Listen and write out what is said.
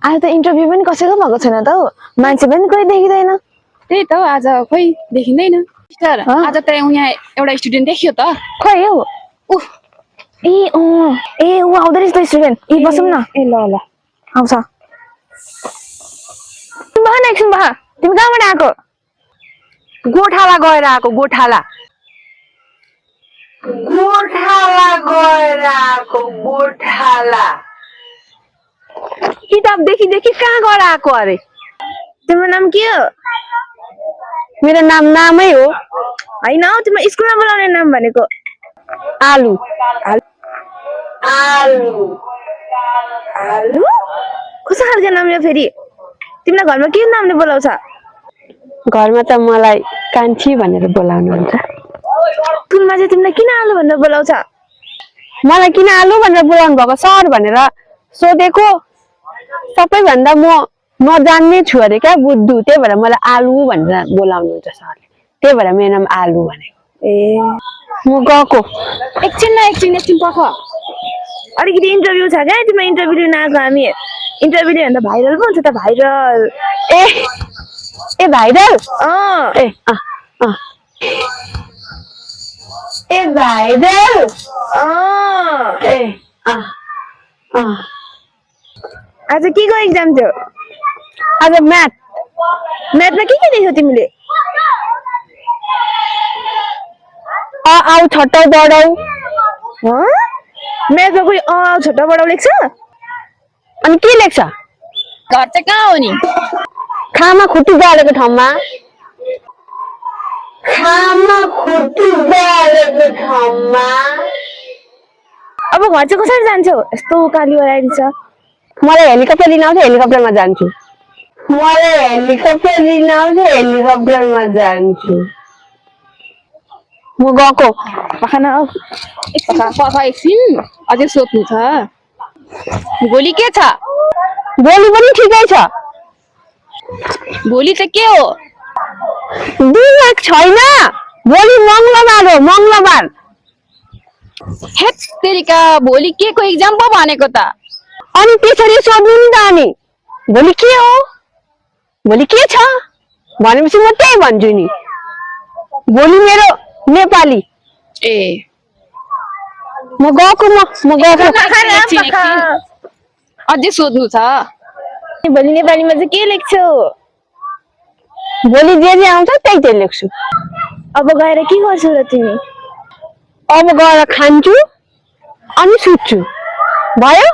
आज त इन्टरभ्यू पनि कसैको भएको छैन त हौ मान्छे पनि कोही देखिँदैन त्यही त आज खोइ देखिँदैन सिस्टर आज त यहाँ एउटा स्टुडेन्ट देखियो त खोइ हौ उफ ए ऊ आउँदो रहेछ त स्टुडेन्ट ए बसौँ न ए ल ल आउँछ एकछिन बहा तिमी कहाँबाट आएको गोठाला गएर आएको गोठाला किताब देखि कहाँ गएर आएको अरे तिम्रो नाम के हो मेरो नाम नामै हो होइन हौ तिम्रो स्कुलमा बोलाउने नाम भनेको आलु आलु कस्तो खालको नाम यो फेरि तिमीलाई घरमा के नामले बोलाउँछ घरमा त मलाई कान्छी भनेर बोलाउनुहुन्छ स्कुलमा चाहिँ तिमीलाई किन आलु भनेर बोलाउँछ मलाई किन आलु भनेर बोलाउनु भएको सर भनेर सोधेको सबैभन्दा म नजान्ने छु अरे क्या बुद्धु त्यही भएर मलाई आलु भनेर बोलाउनुहुन्छ सरले त्यही भएर मेरो नाम आलु भनेको ए म गएको एकछिन पख अलिकति इन्टरभ्यू छ क्या तिम्रो इन्टरभ्यू लिन आएको हामी इन्टरभ्यू लिँदा भाइरल पो हुन्छ त भाइरल ए भाइरल भाइरल आज के को एक्जाम थियो आज म्याथमा के देख्यौ तिमीले आउ छोटो बडौ म्याथमा कोही छोटा बडा लेख्छ अनि के लेख्छ घर चाहिँ कहाँ हो नि खामा खुट्टु गाडेको ठाउँमा अब घर चाहिँ कसरी जान्छौ यस्तो उकाली ओह्राली छ मलाई हेलिकप्टर लिन आउँछ हेलिकप्टरमा जान्छु म गएको पखाना एकछिन अझै सोध्नु छ भोलि के छ भोलि पनि ठिकै छ भोलि चाहिँ के हो दिमाग छैन भोलि मङ्गलबार हेट तेरिका भोलि के को एक्जाम पो भनेको त अनि त्यसरी सोध्नु नि त अनि भोलि के हो भोलि के छ भनेपछि म त्यही भन्छु नि भोलि मेरो नेपाली ए म गएको अझै सोध्नु छ भोलि नेपालीमा चाहिँ के लेख्छौ भोलि जे आउँछ त्यही लेख्छु अब गएर के गर्छौ र तिमी अब गएर खान्छु अनि सुत्छु भयो